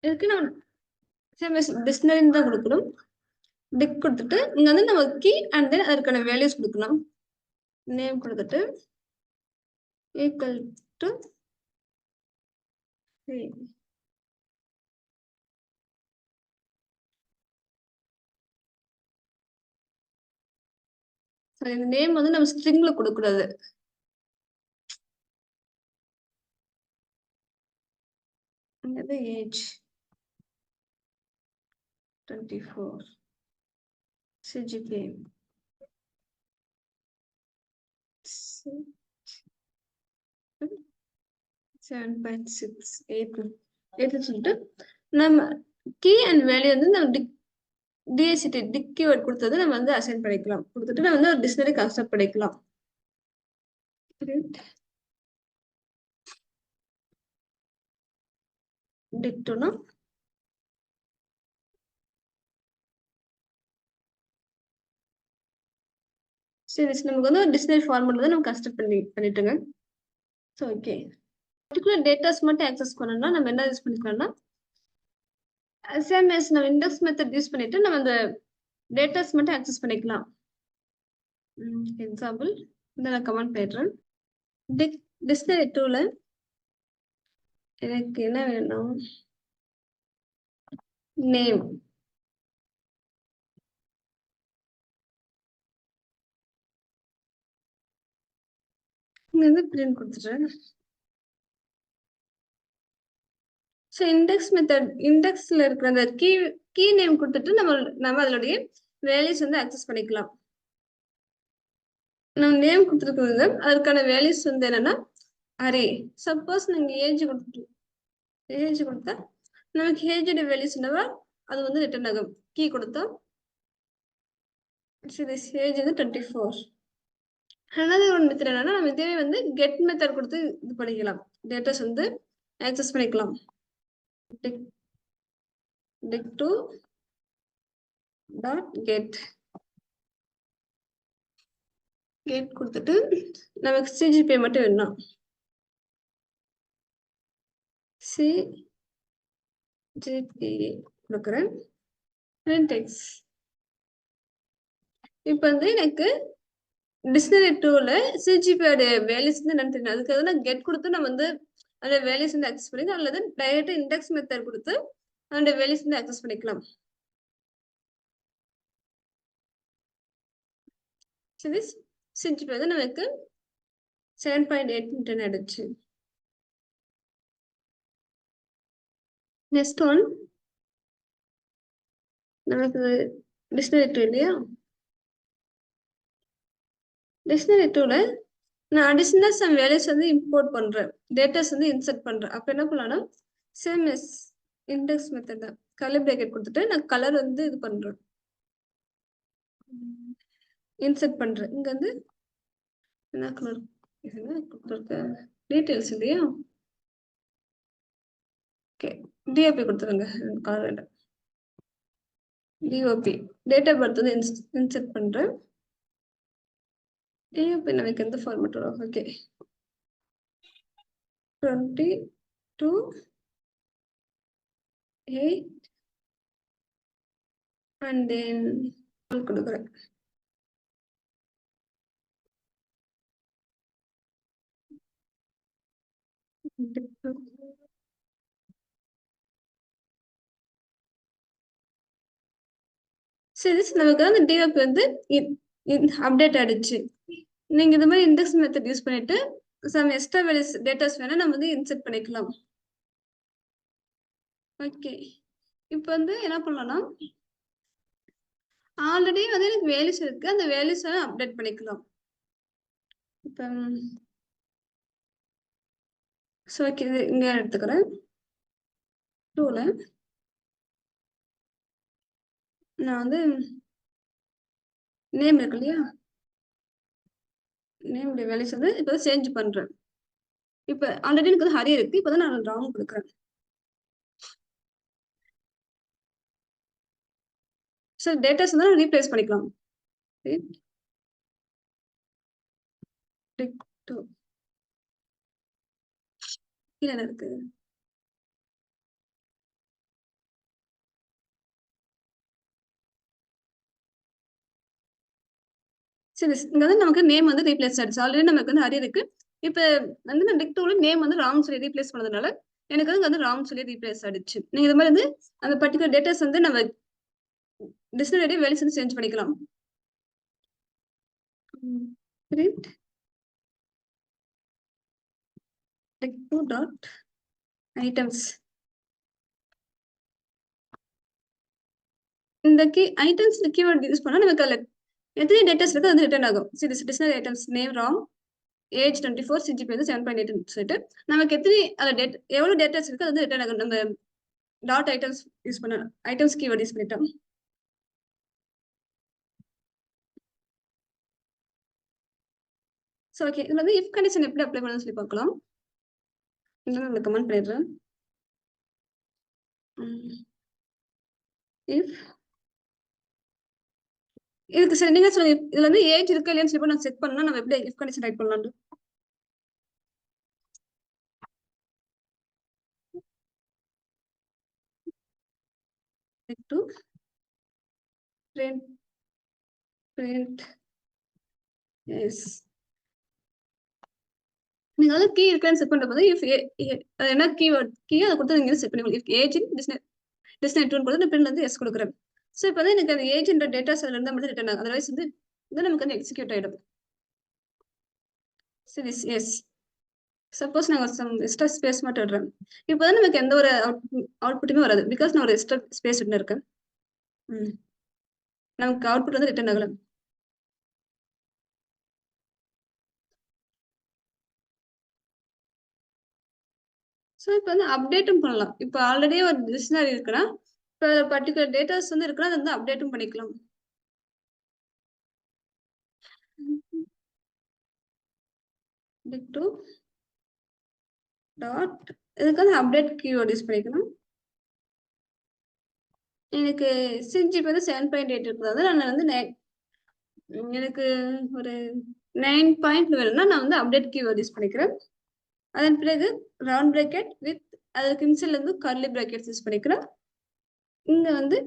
இதுக்கு நம்ம டிக்ஷனரின்னு தான் கொடுக்கணும். டிக் கொடுத்துட்டு இங்க வந்து நம்ம கீ அண்ட் தென் அதற்கான வேல்யூஸ் கொடுக்கணும். நேம் கொடுத்துட்டு ஈக்குவல் டு இந்த நேம் வந்து நம்ம ஸ்ட்ரிங்ல கொடுக்கக்கூடாது. ஏஜ் 24 CGPA 7.6 சொல்லிட்டு நம்ம கீ அண்ட் வேல்யூ வந்து நம்ம டிஎஸ்சிடி டிக் கீவேர்ட் கொடுத்தது நம்ம வந்து அசைன் பண்ணிக்கலாம். கொடுத்துட்டு நம்ம வந்து ஒரு டிக்ஷனரி கன்ஸ்ட்ரக்ட் பண்ணிக்கலாம். டிக்டோனா சரி நமக்கு வந்து ஒரு டிக்ஷனரி ஃபார்மேட் தான் நம்ம கன்ஸ்ட்ரக்ட் பண்ணிட்டுங்க. ஸோ ஓகே பர்டிகுலர் டேட்டாஸ் மட்டும் ஆக்சஸ் பண்ணணும்னா நம்ம என்ன யூஸ் பண்ணிக்கலாம்னா சேம் as நம்ம இண்டெக்ஸ் மெத்தட் யூஸ் பண்ணிட்டு நம்ம அந்த டேட்டாஸ் மட்டும் ஆக்சஸ் பண்ணிக்கலாம். எக்ஸாம்பிள் இந்த நான் கமெண்ட் பண்ணிடுறேன். டிக்ஷனரி டூல எனக்கு என்ன வேணும், நேம் இங்க வந்து பிரிண்ட் கொடுத்துட்டேன். ஸோ இண்டெக்ஸ் மெத்தட் இண்டெக்ஸ்ல இருக்கிற அந்த கீ நேம் கொடுத்துட்டு நம்ம அதனுடைய வேல்யூஸ் வந்து ஆக்சஸ் பண்ணிக்கலாம். நம்ம நேம் கொடுத்துருக்கிறது அதுக்கான வேல்யூஸ் வந்து என்னன்னா அரே. சப்போஸ் நீங்க ஏஜ் கொடுத்தா நமக்கு ஏஜோட வேல்யூஸ் என்னவா அது வந்து ரிட்டர்ன் ஆகும். கீ கொடுத்தா ஏஜ் வந்து 24. அனதர் ஒன் மெத்தட் என்னன்னா நம்ம இதே வந்து கெட் மெத்தட் கொடுத்து இது பண்ணிக்கலாம். டேட்டாஸ் வந்து ஆக்சஸ் பண்ணிக்கலாம். dict2 டாட் கெட் கொடுத்துட்டு நமக்கு சிஜிபி மட்டும் வேணும். சிஜிபி கொடுக்குறேன். இப்போ வந்து எனக்கு டிக்ஷனரி டூல சிஜிபியோட வேல்யூஸ் வந்து என்னன்னு தெரியும். அதுக்காக நான் கெட் கொடுத்து நம்ம வந்து அந்த வேல்யூஸ் வந்து ஆக்சஸ் பண்ணிக்கலாம். அல்லது டைரக்டா இண்டெக்ஸ் மெத்தட் கொடுத்து அந்த வேல்யூஸ் வந்து ஆக்சஸ் பண்ணிக்கலாம். சரி சிஜிபி வந்து நமக்கு 7.8 ஆயிடுச்சு. நெக்ஸ்ட் ஒன் நமக்கு டிக்ஷனரி டூ இல்லையா, டிக்ஷனரி டூல நான் அடிஷனல் சம் வேல்யூஸ் வந்து இம்போர்ட் பண்றேன், டேட்டாஸ் வந்து இன்சர்ட் பண்றேன். அப்ப என்ன பண்ணலாம்னா சேம் எஸ் இண்டெக்ஸ் மெத்தட் தான் கலர் பிராக்கெட் கொடுத்துட்டு நான் கலர் வந்து இது பண்றேன், இன்சர்ட் பண்றேன். இங்க வந்து என்ன கலர் கொடுத்துருக்க டீட்டெயில்ஸ் இல்லையா, ஓகே டிஓபி கொடுத்துருங்க. கலர் வேண்டாம், டிஓபி டேட்டா பர்த் வந்து இன்சர்ட் பண்றேன். டிஓபி நமக்கு எந்த ஃபார்மேட் வரும், ஓகே 22/8 and then கொடுக்குறேன். சரி நமக்கு வந்து டிஓபி வந்து அப்டேட் ஆயிடுச்சு. நீங்க இந்த மாதிரி இண்டெக்ஸ் மெத்தட் யூஸ் பண்ணிட்டு சம் எக்ஸ்ட்ரா வேல்யூஸ் டேட்டாஸ் வேணா நம்ம வந்து இன்சர்ட் பண்ணிக்கலாம். ஓகே இப்போ வந்து என்ன பண்ணலாம்னா ஆல்ரெடி வந்து எனக்கு வேல்யூஸ் இருக்கு, அந்த வேல்யூஸ் அப்டேட் பண்ணிக்கலாம். இப்போ ஸோ ஓகே இது இங்க எடுத்துக்கிறேன். டூல நான் வந்து நேம் இருக்கு இல்லையா, நேம் வேல்யூஸ் வந்து இப்போ சேஞ்ச் பண்றேன். இப்போ ஆல்ரெடி எனக்கு வந்து ஹரி இருக்கு, இப்போதான் நான் ராங் கொடுக்குறேன். ஸோ டேட்டாஸ் வந்து ரீப்ளேஸ் பண்ணிக்கலாம். கீழே இருக்கு சரி, இங்க வந்து நமக்கு நேம் வந்து ரீப்ளேஸ் ஆயிடுச்சு. ஆல்ரெடி நமக்கு வந்து ஹரி இருக்கு. இப்ப வந்து நான் டிக்டோல நேம் வந்து ராம் சொல்லி ரீப்ளேஸ் பண்ணதுனால எனக்கு வந்து ராம் சொல்லி ரீப்ளேஸ் ஆயிடுச்சு. நீங்க இது மாதிரி வந்து அந்த பர்டிகுலர் டேட்டாஸ் வந்து நம்ம டிக்ஷனரி வேல்யூஸ் வந்து சேஞ்ச் பண்ணிக்கலாம். print dicto dot items. இந்த ஐட்டம்ஸ் கீவேர்ட் யூஸ் பண்ணா நமக்கு அதுல எத்தனை டேட்டாஸ் இருக்கு அது ரிட்டர்ன் ஆகும். சரி, dictionary items name Ram age 24 CGP வந்து 7.8 சொல்லிட்டு நமக்கு எத்தனை அதுல எவ்வளவு டேட்டாஸ் இருக்கு அது வந்து ரிட்டர்ன் ஆகும். நம்ம டாட் ஐட்டம்ஸ் யூஸ் பண்ண ஐட்டம்ஸ் கீவேர்ட் யூஸ் பண்ணிட்டோம். ஸோ ஓகே, இதுல வந்து இஃப் கண்டிஷன் எப்படி அப்ளை பண்ணணும்னு சொல்லி பார்க்கலாம். நான் கமெண்ட் பண்ணிடுறேன். இஃப் இதுக்கு சரி நீங்க சொல்லுங்க, இதுல வந்து ஏஜ் இருக்கா இல்லையான்னு சொல்லி நான் செக் பண்ணா நம்ம எப்படி இஃப் கண்டிஷன் ரைட் பண்ணலாம். டு print எஸ் நீங்க வந்து கீ இருக்கான்னு செக் பண்ணும்போது இஃப் என்ன கீவேர்ட் அதை கொடுத்து நீங்க செக் பண்ணி இஃப் ஏஜ் டிஸ்னே டூன் கொடுத்து பிரிண்ட் வந்து எஸ் கொடுக்குறேன். ஸோ இப்போ வந்து எனக்கு அந்த ஏஜ்ன்ற டேட்டாஸ் அதுல இருந்தால் மட்டும் ரிட்டர்ன் ஆகும். அதர்வைஸ் வந்து நமக்கு வந்து எக்ஸிக்யூட் ஆயிடும். சரி, எஸ் சப்போஸ் நான் ஒரு சம் எக்ஸ்ட்ரா ஸ்பேஸ் மட்டும் விடுறேன். இப்போ வந்து நமக்கு எந்த ஒரு அவுட்புட்டுமே வராது. பிகாஸ் நான் ஒரு எக்ஸ்ட்ரா ஸ்பேஸ் விட்டு இருக்கேன். நமக்கு அவுட்புட் வந்து ரிட்டர்ன் ஆகல. ஸோ இப்போ வந்து அப்டேட்டும் பண்ணலாம். இப்போ ஆல்ரெடி ஒரு டிக்ஷனரி இருக்குன்னா இப்போ பர்டிகுலர் டேட்டாஸ் வந்து இருக்குன்னா அதை வந்து அப்டேட்டும் பண்ணிக்கலாம். dicto டாட் இதுக்கு வந்து அப்டேட் கீவேர்ட் யூஸ் பண்ணிக்கணும். எனக்கு சிஜிபி வந்து 7.8 இருக்கிறது நான் வந்து எனக்கு ஒரு 9 வேணும்னா நான் வந்து அப்டேட் கீவேர்ட் யூஸ் பண்ணிக்கிறேன். அதன் பிறகு ரவுண்ட் பிராக்கெட் வித் அதுக்கு இன்சைட்ல இருந்து கர்லி பிராக்கெட்ஸ் யூஸ் பண்ணிக்கிறேன். இங்க வந்து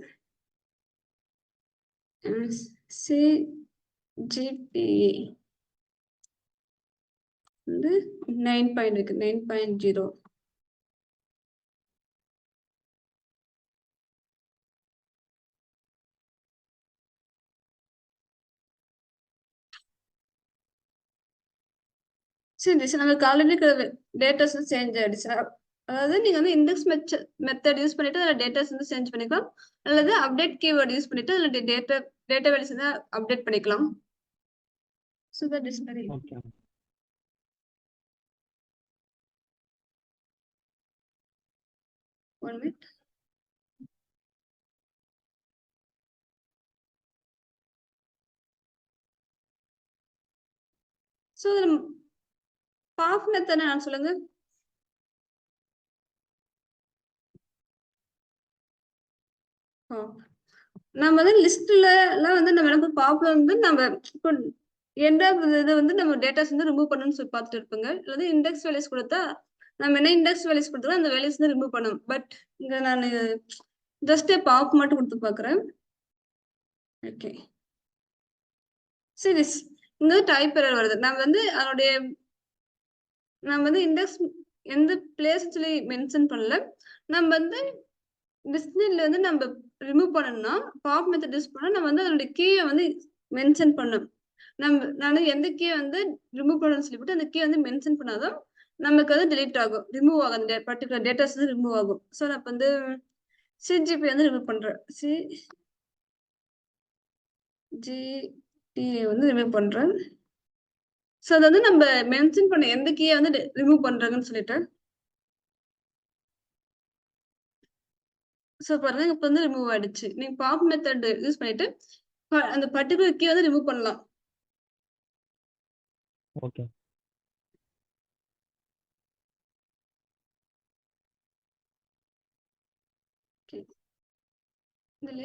சிஜிபி வந்து 9 இருக்கு 9.0. சரி, நமக்கு ஆல்ரெடி டேட்டாஸ் வந்து சேஞ்ச் ஆயிடுச்சு. அதாவது நீங்க வந்து இண்டெக்ஸ் மெத்தட் யூஸ் பண்ணிட்டு அதில் டேட்டாஸ் வந்து சேஞ்ச் பண்ணிக்கலாம், அல்லது அப்டேட் கீவேர்ட் யூஸ் பண்ணிட்டு அதில் டேட்டா வேல்யூஸ் வந்து அப்டேட் பண்ணிக்கலாம். So that is very one minute. So pop method நான் சொல்லுங்க. நம்ம வந்து லிஸ்ட்ல எல்லாம் வந்து நம்ம எனக்கு பாப்ல வந்து நம்ம இப்போ எந்த இது வந்து நம்ம டேட்டாஸ் வந்து ரிமூவ் பண்ணணும்னு சொல்லி பார்த்துட்டு இருப்போங்க. அல்லது இண்டெக்ஸ் வேல்யூஸ் கொடுத்தா நம்ம என்ன இண்டெக்ஸ் வேல்யூஸ் கொடுத்தா அந்த வேல்யூஸ் வந்து ரிமூவ் பண்ணணும். பட் இங்க நான் ஜஸ்ட் பாப் மட்டும் கொடுத்து பார்க்குறேன். ஓகே, சரி, இங்க டைப் எரர் வருது. நம்ம வந்து அதனுடைய நம்ம வந்து இண்டெக்ஸ் எந்த பிளேஸ் சொல்லி மென்ஷன் பண்ணல. நம்ம வந்து டிக்ஷனரியில வந்து நம்ம ரிமூவ் பண்ணணும்னா பாப் மெத்தட் யூஸ் பண்ணா நம்ம வந்து அதனுடைய கீயை வந்து மென்ஷன் பண்ணணும். நான் எந்த கீயை வந்து ரிமூவ் பண்ணணும்னு சொல்லிவிட்டு அந்த கீயை வந்து மென்ஷன் பண்ணாதான் நமக்கு வந்து டிலீட் ஆகும், ரிமூவ் ஆகும், அந்த பர்டிகுலர் டேட்டாஸ் வந்து ரிமூவ் ஆகும். ஸோ நான் வந்து சிஜிபி வந்து ரிமூவ் பண்றேன். சிஜிபி வந்து ரிமூவ் பண்றேன். ஸோ அதை வந்து நம்ம மென்ஷன் பண்ண எந்த கீயை வந்து ரிமூவ் பண்றாங்கன்னு சொல்லிட்டு ஸோ பாருங்க இப்போ வந்து ரிமூவ் ஆயிடுச்சு. நீங்க பாப் மெத்தட் யூஸ் பண்ணிட்டு அந்த பர்டிகுலர் கீ வந்து ரிமூவ் பண்ணலாம். ஓகே, இதுல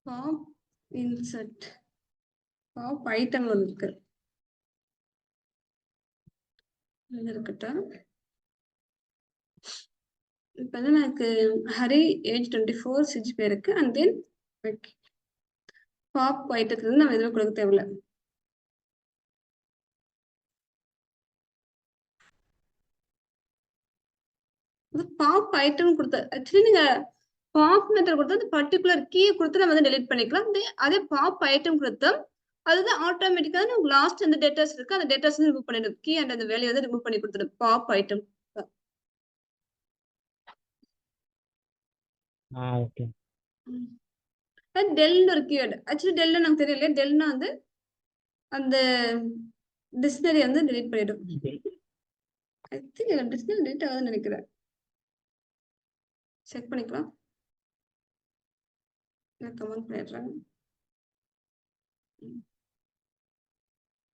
பாப் இன்சர்ட் பாப் ஐட்டம் இருக்கு இருக்கட்டும். இப்போ வந்து எனக்கு ஹரி ஏஜ் 24 சிஜிபி இருக்கு. அண்ட் தென் பாப் ஐட்டத்துல இருந்து நம்ம எதுவும் கொடுக்க தேவையில்ல. பாப் ஐட்டம் கொடுத்த ஆக்சுவலி நீங்க பாப் மெத்தட் கொடுத்தா அந்த பர்டிகுலர் கீ கொடுத்து நம்ம வந்து டெலிட் பண்ணிக்கலாம். அதே பாப் ஐட்டம் கொடுத்தா அதுதான் ஆட்டோமேட்டிக்கா நமக்கு லாஸ்ட் அந்த டேட்டாஸ் இருக்கு, அந்த டேட்டாஸ் வந்து ரிமூவ் பண்ணிடும். கீ அண்ட் அந்த வேல்யூ வந்து ரிமூவ் பண்ணி கொடுத்துடும் பாப் ஐட்டம். ஓகே. டெல்னு ஒரு கீவேர்டு. ஆக்சுவலி டெல்னு நமக்கு தெரியல. டெல்னா வந்து அந்த டிக்ஷனரி வந்து டெலிட் பண்ணிடும். ஐ திங்க் டிக்ஷனரி டெலிட் ஆகுதுன்னு நினைக்கிறேன். செக் பண்ணிக்கலாம். கமெண்ட் பண்ணிடுறேன்.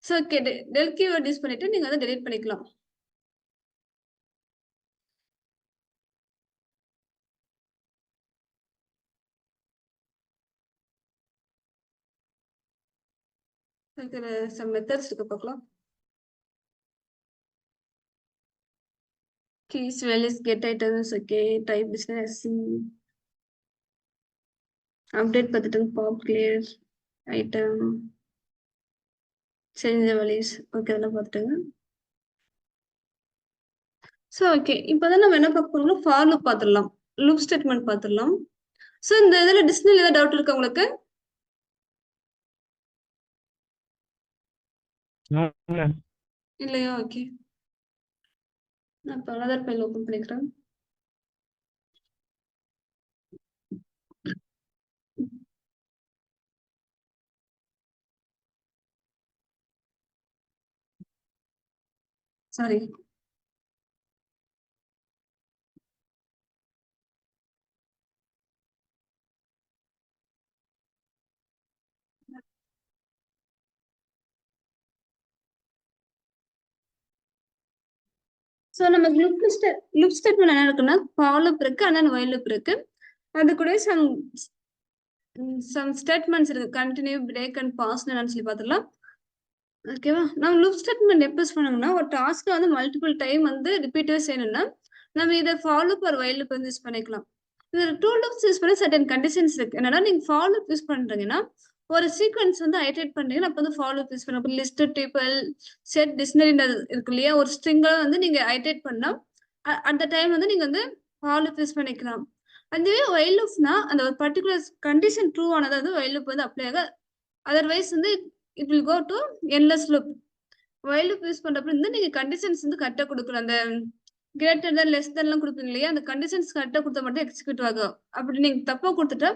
So okay, del keyword use பண்ணிட்டு நீங்க வந்து டெலிட் பண்ணிக்கலாம். some methods இருக்கு பார்க்கலாம். keys values get items, okay, type business, update பத்திட்டம், pop clear item, change the values, okay அதெல்லாம் பார்த்துட்டுங்க. ஸோ ஓகே, இப்போதான் நம்ம என்ன பார்க்க போறோம்னா ஃபார் லூப் பார்த்துடலாம், லூப் ஸ்டேட்மெண்ட் பார்த்துடலாம். ஸோ இந்த இதில் டிக்ஷனரி ஏதாவது டவுட் இருக்கு உங்களுக்கு? இல்லையா? ஓகே, நான் இப்போ அனதர் ஃபைல் ஓப்பன் பண்ணிக்கிறேன். சாரி, ஸோ நம்ம லூப் ஸ்டேட்மெண்ட் என்ன இருக்குன்னா ஃபார் லூப் இருக்கு, அண்ட் வைல் லூப் இருக்கு. அது கூட சம் ஸ்டேட்மெண்ட்ஸ் இருக்கு, கண்டினியூ, பிரேக் அண்ட் பாஸ் சொல்லி பார்த்துடலாம். ஓகேவா? நம்ம லூப் ஸ்டேட்மெண்ட் எப்போ யூஸ் பண்ணணும்னா ஒரு டாஸ்க்கை வந்து மல்டிபிள் டைம் வந்து ரிப்பீட்டிவா செய்யணும்னா நம்ம இதை ஃபார் லூப் ஒரு வைல் லூப் வந்து யூஸ் பண்ணிக்கலாம். இதுல டூ லூப்ஸ் யூஸ் பண்ண சர்டன் கண்டிஷன்ஸ் இருக்கு. என்னன்னா நீங்க ஃபார் லூப் யூஸ் பண்றீங்கன்னா ஒரு சீக்வன்ஸ் வந்து ஐட்ரேட் பண்றீங்கன்னா அப்ப வந்து ஃபார் லூப் யூஸ் பண்ணலாம். லிஸ்ட், டேபிள், செட், டிக்ஷனரி இருக்கு இல்லையா, ஒரு ஸ்ட்ரிங்கா வந்து நீங்க ஐட்ரேட் பண்ணா அந்த டைம் வந்து நீங்க வந்து ஃபார் லூப் யூஸ் பண்ணிக்கலாம். அதுவே வைல் லூப்னா அந்த ஒரு பர்டிகுலர் கண்டிஷன் ட்ரூ ஆனது வந்து வைல் லூப் வந்து அப்ளை ஆக, அதர்வைஸ் வந்து it will go to endless loop. While loop use பண்றப்ப வந்து நீங்க கண்டிஷன்ஸ் வந்து கரெக்டா கொடுக்கணும். அந்த கிரேட்டர் தென், லெஸ் தென் எல்லாம் கொடுப்பீங்க இல்லையா, அந்த கண்டிஷன்ஸ் கரெக்டா கொடுத்தா மட்டும் எக்ஸிக்யூட் ஆகும். அப்படி நீங்க தப்பா கொடுத்துட்டா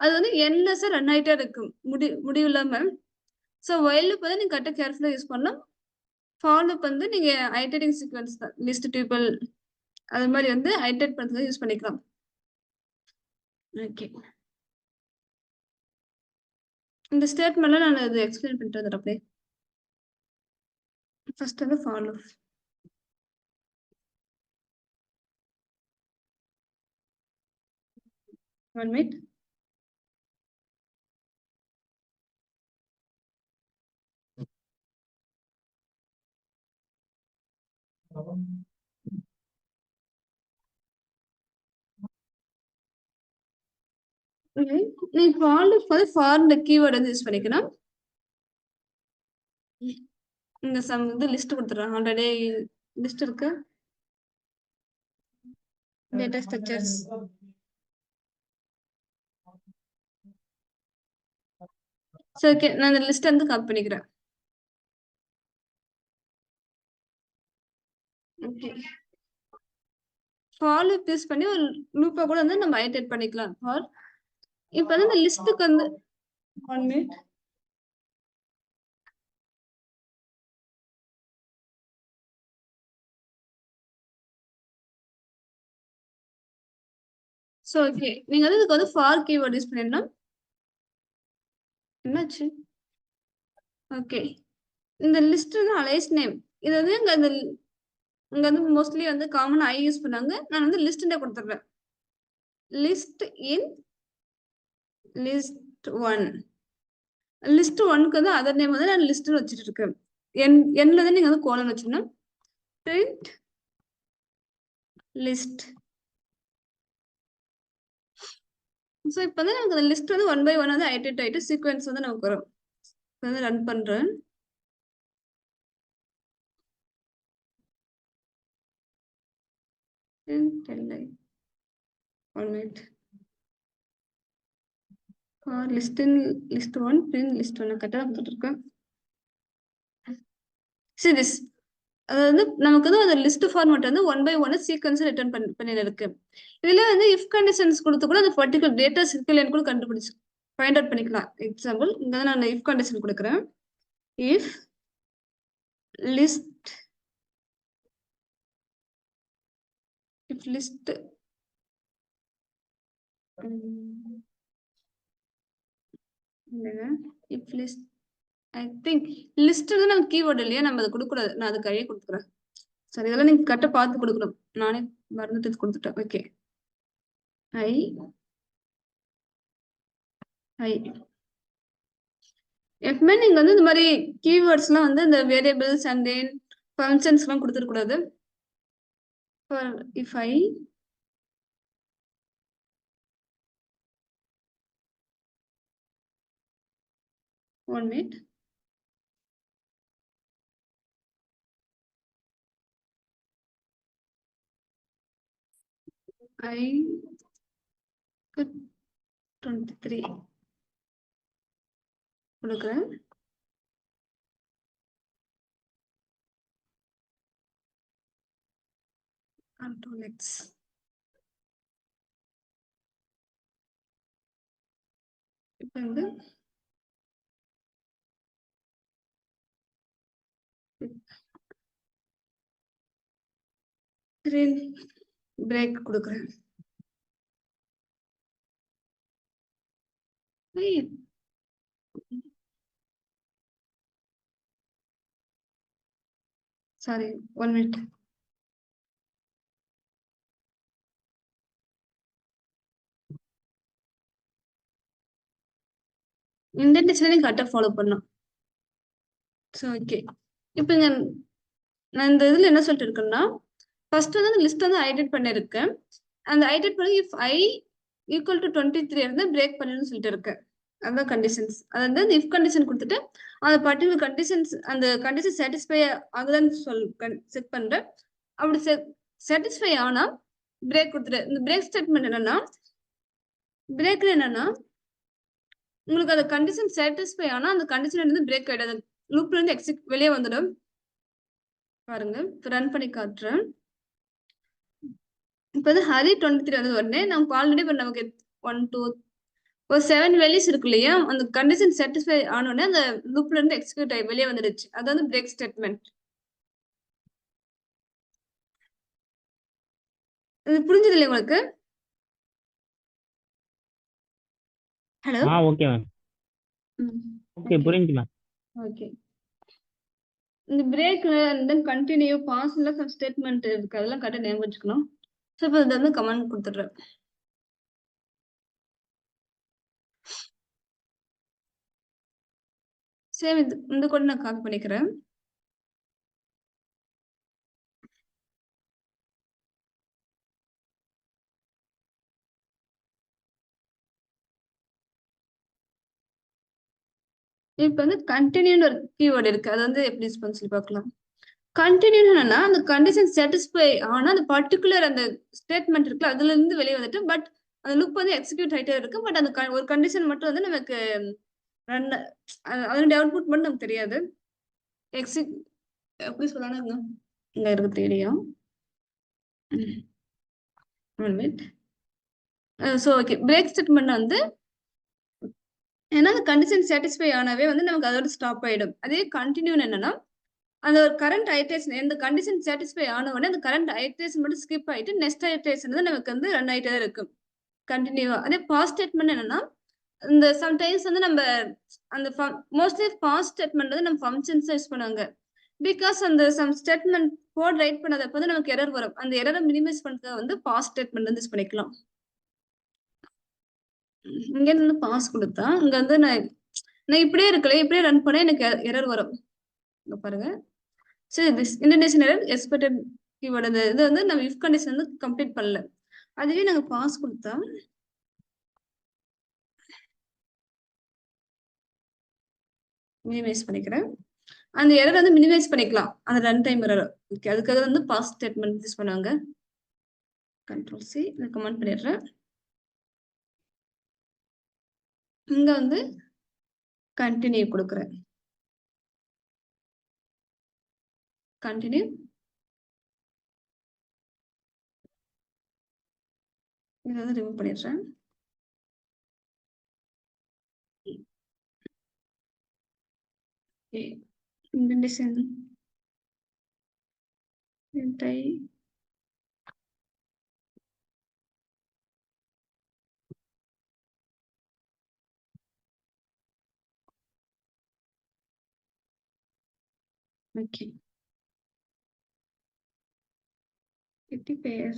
அது வந்து என்லெஸ்ஸா ரன் ஆயிட்டே இருக்கும், முடிவு இல்லாம. ஸோ வைல் லூப் வந்து நீங்க கரெக்டா கேர்ஃபுல்லா யூஸ் பண்ணலாம். ஃபார் லூப் வந்து நீங்க ஐட்டரேட்டிங் சீக்வன்ஸ் தான், லிஸ்ட், டேபிள் அது மாதிரி வந்து ஐட்டரேட் பண்றதுக்கு யூஸ் பண்ணிக்கலாம். ஓகே, இந்த ஸ்டேட்மெண்ட்ல நான் இது எக்ஸ்பிளைன் பண்ணிட்டு அப்படியே. ஃபர்ஸ்ட் வந்து ஃபார் லூப். One minute. நீ ஃபார் லூப் வந்து ஃபார் இந்த கீவேர்ட் வந்து யூஸ் பண்ணிக்கணும். இந்த சம் வந்து லிஸ்ட் கொடுத்துறேன், ஆல்ரெடி லிஸ்ட் இருக்கு. டேட்டா ஸ்ட்ரக்சர்ஸ், சோ ஓகே, நான் இந்த லிஸ்ட் வந்து காப்பி பண்ணிக்கிறேன். ஓகே, ஃபார் லூப் யூஸ் பண்ணி ஒரு லூப்பை கூட வந்து நம்ம ஐட்டரேட் பண்ணிக்கலாம். ஃபார் இப்போ வந்து இந்த லிஸ்ட்டுக்கு வந்து 1 minute. ஸோ ஓகே, நீங்க வந்து இதுக்கு வந்து ஃபார் கீவேர்ட் யூஸ் பண்ணிடலாம். என்னாச்சு? ஓகே, இந்த லிஸ்ட் வந்து அலைஸ் நேம், இது வந்து இங்க வந்து மோஸ்ட்லி வந்து காமன் ஐ யூஸ் பண்ணாங்க. நான் வந்து லிஸ்ட்னே கொடுத்துறேன். லிஸ்ட் இன் லிஸ்ட் 1. லிஸ்ட் 1க்கு வந்து அதர் நேம் வந்து நான் லிஸ்ட்னு வச்சுட்டு இருக்கேன். என்ல தான் நீங்க வந்து கோலன் வச்சுக்கணும். பிரிண்ட் லிஸ்ட் ஸோ இப்போ வந்து நமக்கு அந்த லிஸ்ட் வந்து 1 by 1 வந்து ஐடென்ட் ஆயிட்டு சீக்வன்ஸ் வந்து நமக்கு வரும். இப்போ வந்து ரன் பண்றேன். One minute. List 1, print list 1 கரெக்டாக கொடுத்துட்டு இருக்கேன். See this. அதாவது வந்து நமக்கு வந்து அந்த லிஸ்ட் ஃபார்மேட் வந்து 1 by 1 சீக்வன்ஸ் ரிட்டர்ன் பண்ணி இருக்கு. இதுல வந்து இஃப் கண்டிஷன்ஸ் கொடுத்து கூட அந்த பர்டிகுலர் டேட்டா இருக்குல்லன்னு கூட கண்டுபிடிச்சு ஃபைண்ட் அவுட் பண்ணிக்கலாம். எக்ஸாம்பிள் இங்க வந்து நான் இஃப் கண்டிஷன் கொடுக்குறேன். If list if list I think list வந்து நம்ம கீவேர்டு இல்லையா, நம்ம அதை கொடுக்கூடாது. நான் அது கையே கொடுத்துக்கிறேன். சரி, இதெல்லாம் நீங்க கரெக்டா பார்த்து கொடுக்கணும். நானே மறந்துட்டு கொடுத்துட்டேன். ஓகே, ஐ எப்பவுமே நீங்க வந்து இந்த மாதிரி கீவேர்ட்ஸ்லாம் வந்து இந்த வேரியபிள்ஸ் அண்ட் தென் ஃபங்க்ஷன்ஸ்லாம் கொடுத்துடக்கூடாது. If I one minute. I 23 கொடுக்குறேன். Control X. இப்போ வந்து பிரேக் கொடுக்குறேன். Sorry, one minute. இந்த டிசிஷனையும் கரெக்டாக ஃபாலோ பண்ணணும். ஸோ ஓகே, இப்போ இங்க நான் இந்த இதில் என்ன சொல்லிட்டு இருக்கேன்னா, ஃபர்ஸ்ட் வந்து அந்த லிஸ்ட் வந்து ஐடென்ட் பண்ணியிருக்கேன். அந்த ஐடென்ட் பண்ணி இஃப் ஐ ஈக்குவல் டு 23 இருந்து பிரேக் பண்ணணும்னு சொல்லிட்டு இருக்கேன். அதான் கண்டிஷன்ஸ். அது வந்து இந்த இஃப் கண்டிஷன் கொடுத்துட்டு அந்த பர்டிகுலர் கண்டிஷன்ஸ் அந்த கண்டிஷன் சாட்டிஸ்ஃபை ஆகுதான்னு செக் பண்றேன். அப்படி சாட்டிஸ்ஃபை ஆனா பிரேக் கொடுத்துட்டு, இந்த பிரேக் ஸ்டேட்மெண்ட் என்னன்னா, பிரேக் என்னன்னா உங்களுக்கு அந்த கண்டிஷன் சாட்டிஸ்ஃபை ஆனா அந்த கண்டிஷன் இருந்து பிரேக் ஆயிடாது, லூப்ல இருந்து எக்ஸிட் வெளியே வந்துடும். பாருங்க, இப்போ ரன் பண்ணி காட்டுறேன். இப்போ வந்து ஹரி 23 வந்து உடனே நமக்கு ஆல்ரெடி இப்போ நமக்கு 1 2 ஒரு 7 வேல்யூஸ் இருக்கு இல்லையா, அந்த கண்டிஷன் சாட்டிஸ்ஃபை ஆனோடனே அந்த லூப்ல இருந்து எக்ஸிக்யூட் ஆகி வெளியே வந்துடுச்சு. அது வந்து பிரேக் ஸ்டேட்மெண்ட். இது புரிஞ்சது இல்லையா உங்களுக்கு? ஹலோ. Okay ma'am. ஓகே, புரிஞ்சு மேம். ஓகே, இந்த பிரேக்ல தென் கண்டினியூ பாஸ்ல சம் ஸ்டேட்மெண்ட் இருக்கு, அதெல்லாம் கரெக்டாக ஞாபகம் வச்சுக்கணும். ஸோ இப்போ இது வந்து கமெண்ட் கொடுத்துட்றேன். சேம் இந்த கூட நான் காப்பி பண்ணிக்கிறேன். இப்போ வந்து கண்டினியூன்னு ஒரு கீவேர்டு இருக்கு, அது வந்து எப்படி சொல்லி பார்க்கலாம். கண்டினியூ என்னன்னா அந்த கண்டிஷன் சாட்டிஸ்ஃபை ஆனா அந்த பர்டிகுலர் அந்த ஸ்டேட்மெண்ட் இருக்குல்ல அதுல இருந்து வெளியே வந்துட்டு, பட் அந்த லுக் வந்து எக்ஸிக்யூட் ஆகிட்டே இருக்கு. பட் அந்த ஒரு கண்டிஷன் மட்டும் வந்து நமக்கு ரன், அதனுடைய அவுட்புட் மட்டும் நமக்கு தெரியாது. எப்படி சொல்லலாம்னா இங்க இருக்கு தெரியும். ஸோ ஓகே, பிரேக் ஸ்டேட்மெண்ட் வந்து ஏன்னா அந்த கண்டிஷன் சாட்டிஸ்ஃபை ஆனவே வந்து நமக்கு அதோட ஸ்டாப் ஆயிடும். அதே கண்டினியூ என்னன்னா அந்த ஒரு கரண்ட் ஐட்ரேஷன் எந்த கண்டிஷன் சாட்டிஸ்ஃபை ஆன உடனே அந்த கரண்ட் ஐட்ரேஷன் மட்டும் ஸ்கிப் ஆயிட்டு நெக்ஸ்ட் ஐட்ரேஷன் வந்து நமக்கு வந்து ரன் ஆயிட்டே இருக்கும் கண்டினியூவா. அதே பாஸ்ட் ஸ்டேட்மெண்ட் என்னன்னா இந்த சம்டைம்ஸ் வந்து நம்ம அந்த மோஸ்ட்லி பாஸ்ட் ஸ்டேட்மெண்ட் வந்து நம்ம ஃபங்க்ஷன்ஸ் யூஸ் பண்ணுவாங்க. பிகாஸ் அந்த சம் ஸ்டேட்மெண்ட் கோட் ரைட் பண்ணதப்ப வந்து நமக்கு எரர் வரும். அந்த எரரை மினிமைஸ் பண்ணுறதுக்கு வந்து பாஸ்ட் ஸ்டேட்மெண்ட் வந்து யூஸ் பண்ணிக்கலாம். இங்க இருந்து பாஸ் கொடுத்தா இங்க வந்து நான் இப்படியே இருக்கல, இப்படியே ரன் பண்ண எனக்கு எரர் வரும். இங்க பாருங்க. சரி, this indentation error expected keyword அந்த இது வந்து நம்ம இஃப் கண்டிஷன் வந்து கம்ப்ளீட் பண்ணல. அதுவே நாங்கள் பாஸ் கொடுத்தா மினிமைஸ் பண்ணிக்கிறேன். அந்த எரர் வந்து மினிமைஸ் பண்ணிக்கலாம். அந்த ரன் டைம் எரர். ஓகே. அதுக்காக வந்து பாஸ் ஸ்டேட்மெண்ட் யூஸ் பண்ணுவாங்க. கண்ட்ரோல் சி நான் கமெண்ட் பண்ணிடுறேன். இங்க வந்து கண்டினியூ கொடுக்குறேன். கண்டினியூ. இதை வந்து ரிமூவ் பண்ணிடுறேன். Indentation என்டை okay. கிட்டி பேர்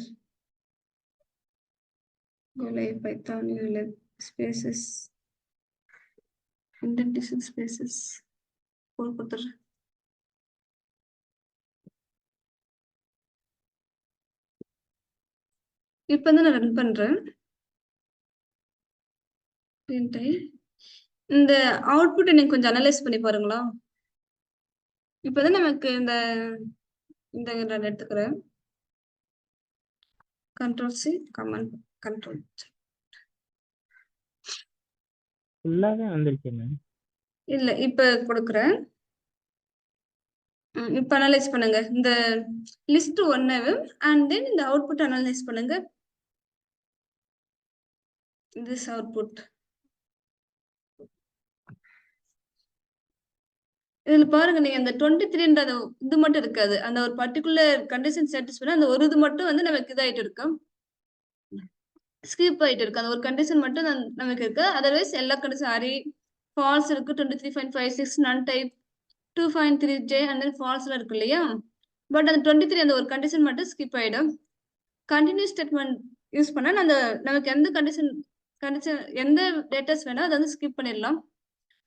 go live python you live spaces indentation spaces கொடுத்துறேன். இப்ப வந்து நான் ரன் பண்றேன். இந்த அவுட்புட் எனக்கு கொஞ்சம் அனலைஸ் பண்ணி பாருங்களா. இப்பதான் நமக்கு இந்த நான் எடுத்துக்கிறேன். கண்ட்ரோல் சி கமாண்ட் கண்ட்ரோல் ஃபுல்லாவே வந்துருச்சு மேம். இல்ல இப்ப கொடுக்குறேன். இப்ப அனலைஸ் பண்ணுங்க இந்த லிஸ்ட் ஒன்னு அண்ட் தென் இந்த அவுட்புட் அனலைஸ் பண்ணுங்க. திஸ் அவுட்புட் இதுல பாருங்க நீங்க அந்த 23ன்றது இது மட்டும் இருக்காது. அந்த ஒரு பர்டிகுலர் கண்டிஷன் சாட்டிஸ்ஃபை அந்த ஒரு இது மட்டும் வந்து நமக்கு இதாயிட்டு இருக்கும், ஸ்கிப் ஆயிட்டு இருக்கு. அந்த ஒரு கண்டிஷன் மட்டும் நமக்கு இருக்கு. அதர்வைஸ் எல்லா கண்டிஷன் அரே ஃபால்ஸ் இருக்கு, 23.56 நன் டைப் 2.3j அண்ட் தென் ஃபால்ஸ்ல இருக்கு இல்லையா. பட் அந்த 23 அந்த ஒரு கண்டிஷன் மட்டும் ஸ்கிப் ஆயிடும். கண்டினியூ ஸ்டேட்மெண்ட் யூஸ் பண்ணா அந்த நமக்கு எந்த கண்டிஷன் எந்த டேட்டாஸ் வேணா அதை வந்து ஸ்கிப் பண்ணிடலாம்.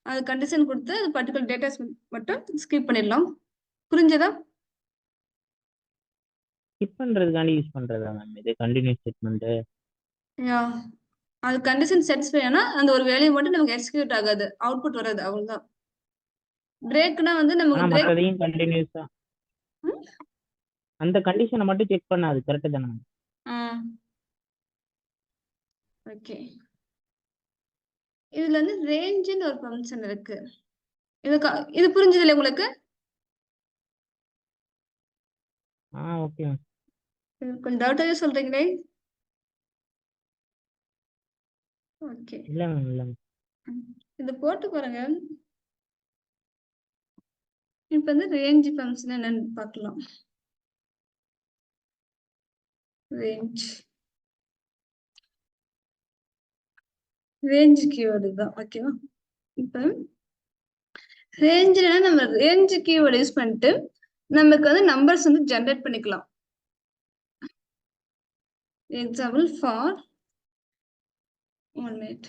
அது கண்டிஷன் கொடுத்து அது பர்டிகுலர் டேட்டாஸ் மட்டும் ஸ்கிப் பண்ணிடலாம். புரிஞ்சதா? ஸ்கிப் பண்றதுக்காண்டி யூஸ் பண்றதா மேம் இது கண்டினியூ ஸ்டேட்மெண்ட்? யா, அது கண்டிஷன் சாட்டிஸ்ஃபை ஆனா அந்த ஒரு வேல்யூ மட்டும் நமக்கு எக்ஸிக்யூட் ஆகாது, அவுட்புட் வராது, அவ்வளவுதான். பிரேக்னா வந்து ஆனா நமக்கு பிரேக் மத்ததையும் கண்டினியூஸா அந்த கண்டிஷனை மட்டும் செக் பண்ணாது. கரெக்ட் தானே மேம்? ஓகே. இதுல வந்து ரேஞ்சுன்னு ஒரு ஃபங்க்ஷன் இருக்கு. இது புரிஞ்சது இல்லை உங்களுக்கு? Okay ma'am. கொஞ்சம் டவுட்டாவே சொல்றீங்களே. ஓகே, இல்ல மேம் இல்ல மேம். இது போட்டு பாருங்க. இப்ப வந்து ரேஞ்ச் ஃபங்க்ஷன் என்னன்னு பார்க்கலாம். ரேஞ்ச் கீவேர்டு தான். ஓகேவா? இப்ப ரேஞ்சுனா நம்ம ரேஞ்ச் கீவேர்டு யூஸ் பண்ணிட்டு நமக்கு வந்து நம்பர்ஸ் வந்து ஜெனரேட் பண்ணிக்கலாம். Example for 1 minute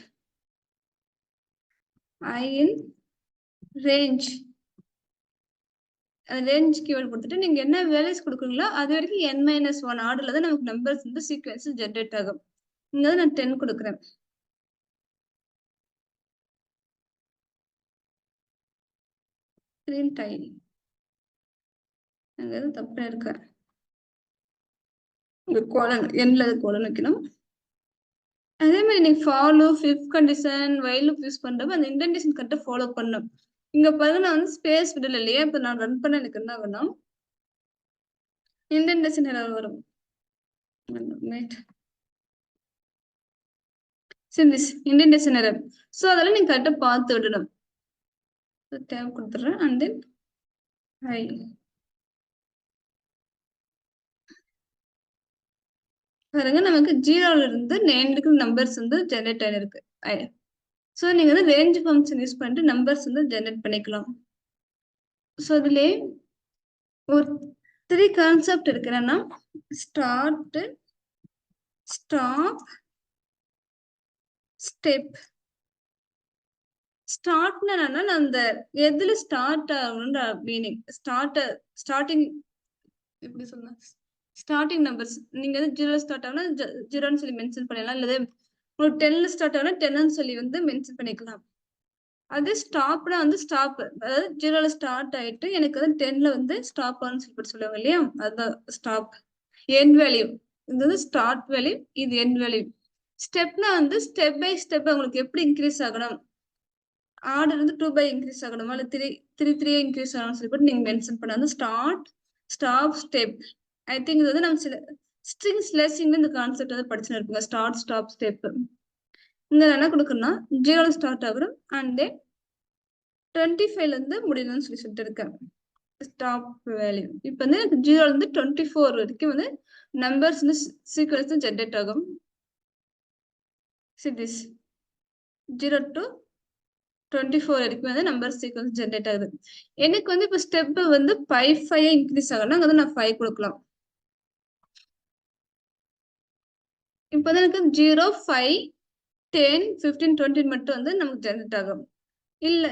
I in range range keyword கொடுத்துட்டு நீங்க என்ன வேல்யூஸ் கொடுக்குறீங்களோ அது வரைக்கும் n-1 ஆர்டர்ல தான் நமக்கு நம்பர்ஸ் வந்து சீக்வென்ஸ் ஜெனரேட் ஆகும். இங்க வந்து நான் 10 கொடுக்குறேன். ஸ்கிரீன் டைம் அங்க எதுவும் தப்பா இருக்கா? இங்க கோலன் எண்ல கோலன் வைக்கணும். அதே மாதிரி நீங்க follow fifth condition while loop use பண்றப்ப அந்த இண்டென்டேஷன் கரெக்டா ஃபாலோ பண்ணணும். இங்க பாருங்க நான் வந்து ஸ்பேஸ் விடல இல்லையா. இப்ப நான் ரன் பண்ண எனக்கு என்ன வேணும், இண்டென்டேஷன் எரர் வரும். Indentation error. சோ அதெல்லாம் நீங்க கரெக்டா பார்த்து விடணும். டேப் கொடுத்துறேன் அண்ட் தென் ஹை பாருங்க நமக்கு 0ல இருந்து 9 நம்பர்ஸ் வந்து ஜெனரேட் ஆயிருக்கு. ஸோ நீங்க வந்து ரேஞ்ச் ஃபங்க்ஷன் யூஸ் பண்ணிட்டு நம்பர்ஸ் வந்து ஜெனரேட் பண்ணிக்கலாம். ஸோ இதுலேயே ஒரு 3 கான்செப்ட் இருக்குன்னா ஸ்டார்ட், ஸ்டாப், ஸ்டெப். ஸ்டார்ட்னா என்னன்னா நான் அந்த எதுல ஸ்டார்ட் ஆகணும்ன்ற மீனிங். ஸ்டார்டிங் எப்படி சொன்னா ஸ்டார்டிங் நம்பர்ஸ் நீங்க வந்து 0 ஸ்டார்ட் ஆகுனா 0ன்னு சொல்லி மென்ஷன் பண்ணிடலாம். இல்லது ஒரு 10ல ஸ்டார்ட் ஆகுனா 10ன்னு சொல்லி வந்து மென்ஷன் பண்ணிக்கலாம். அது ஸ்டாப்னா வந்து ஸ்டாப், அதாவது 0ல ஸ்டார்ட் ஆயிட்டு எனக்கு வந்து 10ல வந்து ஸ்டாப் ஆகும்னு சொல்லுவாங்க இல்லையா, அதுதான் ஸ்டாப். எண்ட் வேல்யூ இது வந்து ஸ்டார்ட் வேல்யூ, இது எண்ட் வேல்யூ. ஸ்டெப்னா வந்து ஸ்டெப் பை ஸ்டெப் உங்களுக்கு எப்படி இன்க்ரீஸ் ஆகணும், ஆர்டர் வந்து 2 by இன்க்ரீஸ் ஆகணுமா இல்ல 3 இன்க்ரீஸ் ஆகணும்னு சொல்லி நீங்க மென்ஷன் பண்ண வந்து start stop step. I think இது வந்து நம்ம சில ஸ்ட்ரிங்ஸ் லெஸ்ஸிங்ல இந்த கான்செப்ட் வந்து படிச்சுன்னு இருப்போங்க. ஸ்டார்ட் ஸ்டாப் ஸ்டெப் இங்க என்ன கொடுக்கணும்னா 0ல ஸ்டார்ட் ஆகணும் அண்ட் 25ல இருந்து முடியணும்னு சொல்லிட்டு இருக்கேன். ஸ்டாப் வேல்யூ இப்போ வந்து எனக்கு 0ல இருந்து 24 வரைக்கும் வந்து நம்பர்ஸ் வந்து சீக்வன்ஸ் ஜென்ரேட் ஆகும். See this 0 to 24 வரைக்கும் வந்து நம்பர் சீக்வன்ஸ் ஜென்ரேட் ஆகுது. எனக்கு வந்து இப்போ ஸ்டெப் வந்து 5 இன்க்ரீஸ் ஆகணும், அங்க வந்து நான் 5 கொடுக்கலாம். இப்போ வந்து எனக்கு 0, 5, 10, 15, 20 மட்டும் வந்து நமக்கு ஜென்ரேட் ஆகும். இல்ல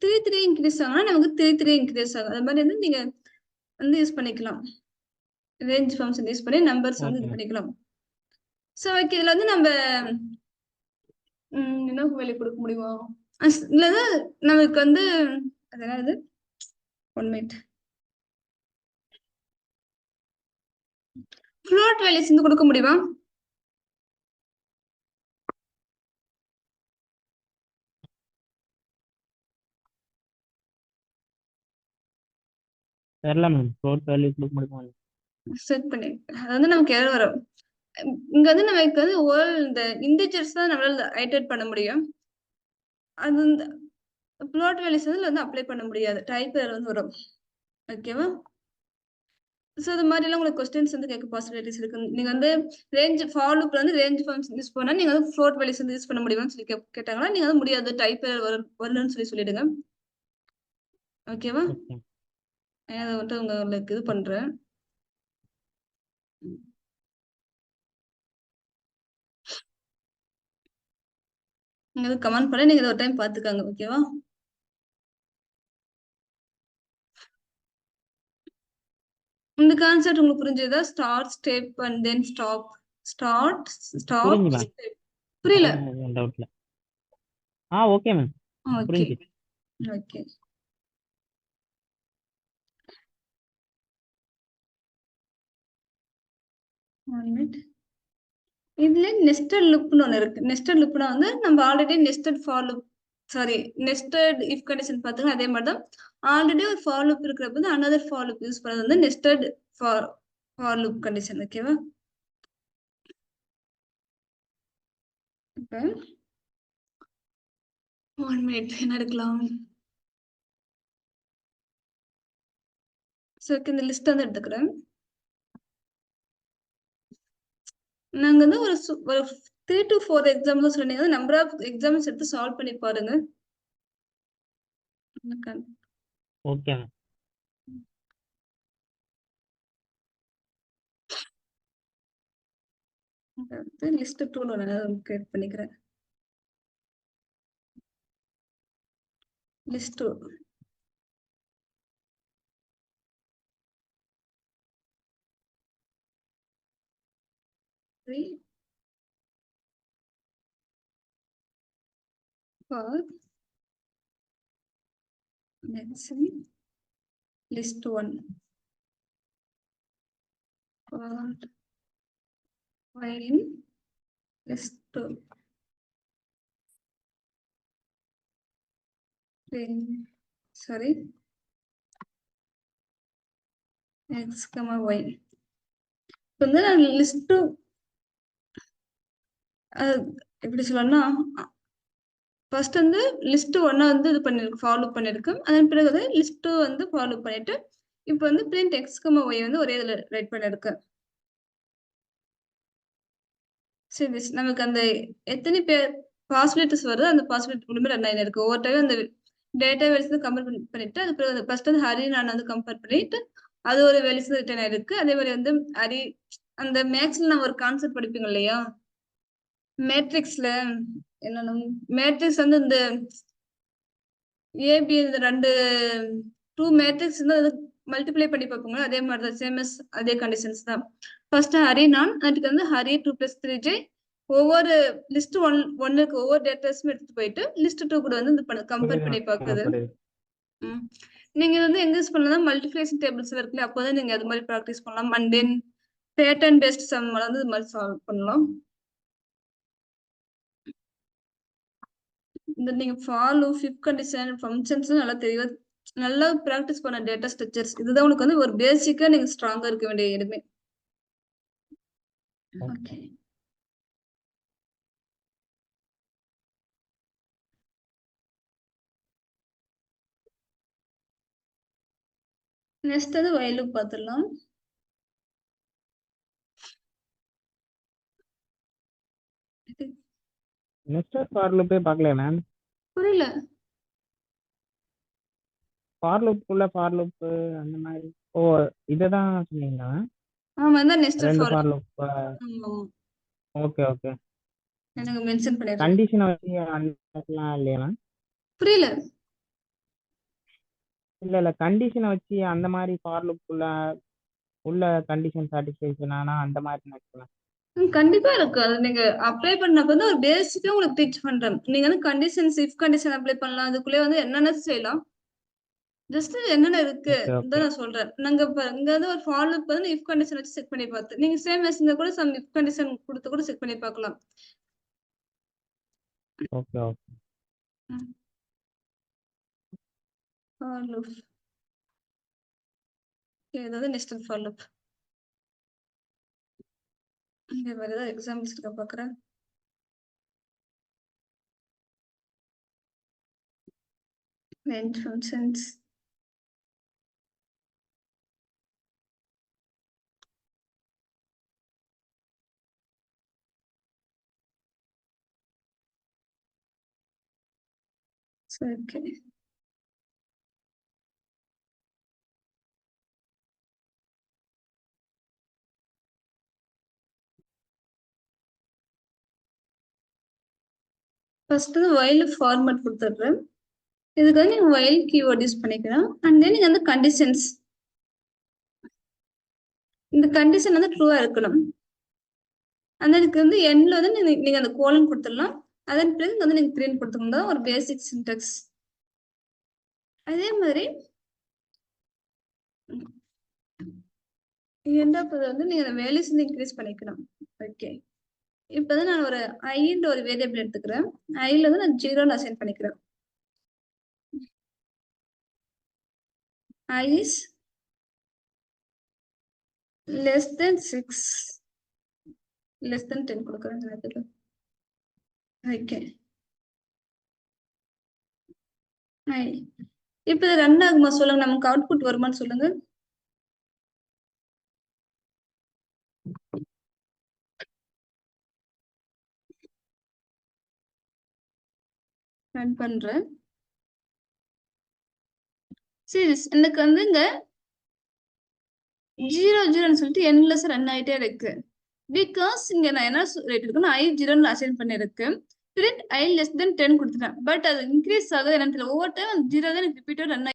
3 இன்க்ரீஸ் ஆகும்னா நமக்கு 3 இன்க்ரீஸ் ஆகும். அது மாதிரி வந்து நீங்க வந்து யூஸ் பண்ணிக்கலாம், ரேஞ்ச் ஃபங்க்ஷன் யூஸ் பண்ணி நம்பர்ஸ் வந்து இது பண்ணிக்கலாம். ஸோ ஓகே, இதுல வந்து நம்ம என்ன வேல்யூ கொடுக்க முடியுமா, இல்ல நமக்கு வந்து அதாவது 1 minute ஃப்ளோட் வேல்யூஸ் வந்து கொடுக்க முடியுமா? தெரியல மேம், ஃப்ளோட் வேல்யூ கொடுக்க முடியுமா? செட் பண்ணி அது வந்து நமக்கு எரர் வரும். இங்க வந்து நமக்கு வந்து இந்த இன்டிஜர்ஸ் தான் நம்மளால ஐடெரேட் பண்ண முடியும். அது இந்த ஃப்ளோட் வேல்யூஸ் வந்து அப்ளை பண்ண முடியாது, டைப் எரர் வந்து வரும். ஓகேவா? ஸோ இது மாதிரிலாம் உங்களுக்கு கொஸ்டின்ஸ் வந்து கேட்க பாசிபிலிட்டிஸ் இருக்கு. நீங்க வந்து ரேஞ்ச் ஃபார் லூப்ல வந்து ரேஞ்ச் ஃபங்க்ஷன் யூஸ் பண்ணா நீங்க வந்து ஃப்ளோட் வேல்யூஸ் வந்து யூஸ் பண்ண முடியுமான்னு சொல்லி கேட்டாங்கன்னா நீங்க வந்து முடியாது, டைப் எரர் வரலன்னு சொல்லிடுங்க. ஓகேவா? அதை வந்துட்டு உங்களுக்கு இது பண்றேன். நீங்க வந்து கமெண்ட் பண்ண நீங்க ஒரு டைம் பாத்துக்காங்க. ஓகேவா? இந்த கான்செப்ட் உங்களுக்கு புரிஞ்சதா? Start step and then stop, start stop step. புரியல? டவுட்ல. Okay ma'am, okay okay. இதுல நெஸ்டட் லுப்னு ஒண்ணு இருக்கு. நெஸ்டட் லுப்னா வந்து நம்ம already nested for loop, sorry nested if condition பாத்துங்க. அதே மாதிரி தான் ஆல்ரெடி ஒரு ஃபார் லுப் இருக்கிறப்ப வந்து another ஃபார் லுப் யூஸ் பண்றது வந்து நெஸ்டட் ஃபார் லுப் கண்டிஷன். ஓகேவா? இப்போ 1 minute என்ன எடுக்கலாம்? ஸோ இந்த லிஸ்ட் வந்து எடுத்துக்கிறேன். நாங்க வந்து ஒரு 3 to 4 எக்ஸாம்பிள்ஸ் சொன்னீங்க. நம்பர் ஆஃப் எக்ஸாம்பிள்ஸ் எடுத்து சால்வ் பண்ணி பாருங்க. ஓகே. லிஸ்ட் 2 நான் கிரியேட் பண்ணிக்கிறேன். List 2 3 for mention list 1 for while list 2 sorry x comma y. வந்து நான் லிஸ்ட் எப்படி சொல்லணும்னா ஃபர்ஸ்ட் வந்து லிஸ்ட் 1 வந்து இது பண்ணிருக்கு, ஃபாலோ பண்ணிருக்கு. அதன் பிறகு வந்து லிஸ்ட் 2 வந்து ஃபாலோ பண்ணிட்டு இப்போ வந்து பிரிண்ட் x comma y வந்து ஒரே இதுல ரைட் பண்ணிருக்கு. சரி, நமக்கு அந்த எத்தனை பேர் பாசிபிலிட்டிஸ் வருது அந்த பாசிபிலிட்டி மூலமே ரன் ஆகி இருக்கு. ஒவ்வொரு டைம் அந்த டேட்டா வேல்யூஸ் வந்து கம்பேர் பண்ணிட்டு அது பிறகு ஃபர்ஸ்ட் வந்து ஹரி நான் வந்து கம்பேர் பண்ணிட்டு அது ஒரு வேல்யூஸ் ரிட்டர்ன் ஆயிருக்கு. அதே மாதிரி வந்து ஹரி அந்த மேக்ஸ்ல நம்ம ஒரு கான்செப்ட் படிப்பீங்க இல்லையா, மேட்ரிக்ஸ்ல என்னன்னா மேட்ரிக்ஸ் வந்து இந்த ஏபி இந்த 2 மேட்ரிக்ஸ் வந்து மல்டிப்ளை பண்ணி பார்ப்போங்க. அதே மாதிரி தான் சேம் அதே கண்டிஷன்ஸ் தான். ஃபர்ஸ்ட் ஹரி நான், அதுக்கு வந்து ஹரி 2 + 3j ஒவ்வொரு லிஸ்ட் ஒன்னுக்கு ஒவ்வொரு டேட்டாஸும் எடுத்துட்டு போயிட்டு லிஸ்ட் 2 கூட வந்து இது கம்பேர் பண்ணி பாக்குது. புரியுது. நீங்க வந்து எங்க யூஸ் பண்ணலாம் மல்டிப்ளிகேஷன் டேபிள்ஸ் இருக்குல்ல, அப்போதான் நீங்க அது மாதிரி ப்ராக்டிஸ் பண்ணலாம். And then pattern based sum வந்து இது மாதிரி சால்வ் பண்ணலாம். இந்த நீங்க for loop, if condition, functions நல்லா தெளிவா நல்லா ப்ராக்டிஸ் பண்ண டேட்டா ஸ்ட்ரக்சர்ஸ் இதுதான் உனக்கு வந்து ஒரு பேசிக்கா நீங்க ஸ்ட்ராங்கா இருக்க வேண்டிய இடமே. ஓகே. நெக்ஸ்ட் வந்து while loop பார்த்துடலாம். நெஸ்டட் ஃபார் லூப்பே பார்க்கலையா மேம்? புரியல. ஃபார் லூப்புக்குள்ள ஃபார் லூப் அந்த மாதிரி. ஓ, இததான் சொன்னீங்களா? ஆமா இதான் nested 2 for for loop. Loop. ஆமா ஓகே ஓகே. எனக்கு மென்ஷன் பண்ணிடுறேன். கண்டிஷனை வச்சு அந்த இல்லையா மேம்? புரியல. இல்ல கண்டிஷனை வச்சு அந்த மாதிரி ஃபார் லூப்புக்குள்ள உள்ள கண்டிஷன் சாட்டிஸ்ஃபேக்ஷன் ஆனா அந்த மாதிரி நினைக்கலாம். கண்டிப்பா இருக்கு. அது நீங்க அப்ளை பண்ணப்ப வந்து ஒரு பேசிக்கா உங்களுக்கு டீச் பண்றேன். நீங்க வந்து கண்டிஷன்ஸ், இஃப் கண்டிஷன் அப்ளை பண்ணலாம். அதுக்குள்ளே வந்து என்னென்ன செய்யலாம். ஜஸ்ட் என்னென்ன இருக்கு ஓகே ஓகே தான் நான் சொல்றேன். நாங்க இங்க வந்து ஒரு ஃபார் லூப் வந்து இஃப் கண்டிஷன் வச்சு செக் பண்ணி பார்த்து நீங்க சேம் மெஷின்ல கூட சம் இஃப் கண்டிஷன் கொடுத்து கூட செக் பண்ணி பார்க்கலாம். Okay okay. ஃபார் லூப் ஏதாவது நெஸ்டட் ஃபார் லூப் இங்க வேற ஏதாவது எக்ஸாம்பிள்ஸ் இருக்க பாக்குறேன். range functions okay. First while format கொடுத்துடுறேன். இதுக்கு வந்து நீங்க while keyword யூஸ் பண்ணிக்கலாம். அண்ட் தென் நீங்க வந்து கண்டிஷன்ஸ் இந்த கண்டிஷன் வந்து ட்ரூவா இருக்கணும். அந்த இதுக்கு வந்து எண்ட்ல வந்து நீங்க அந்த கோலன் கொடுத்துடலாம். அதன் பிறகு வந்து நீங்க பிரிண்ட் கொடுத்துருந்தா ஒரு பேசிக் சின்டெக்ஸ். அதே மாதிரி எண்ட் ஆஃப் வந்து நீங்க வேல்யூஸ் வந்து இன்க்ரீஸ் பண்ணிக்கலாம். ஓகே. இப்போ வந்து நான் ஒரு ஐன்ற ஒரு வேரியபிள் எடுத்துக்கிறேன். ஐல வந்து நான் 0 அசைன் பண்ணிக்கிறேன். I is less than 6 less than 10 கொடுக்குறேன். ஓகே. இப்போ இது ரன் ஆகுமா சொல்லுங்க, நமக்கு அவுட்புட் வருமான்னு சொல்லுங்க. ரன் பண்றேன். சரி, எனக்கு வந்து இங்க 0 சொல்லிட்டு எண்ட்லெஸ் ரன் ஆயிட்டே இருக்கு. பிகாஸ் இங்க நான் என்ன ரேட் இருக்குன்னா I 0 அசைன் பண்ணிருக்கு. பிரிண்ட் I less than 10 கொடுத்துட்டேன். பட் அது இன்க்ரீஸ் ஆகுது என்னன்னு தெரியல. ஒவ்வொரு டைம் 0 தான் எனக்கு ரிப்பீட்டா ரன்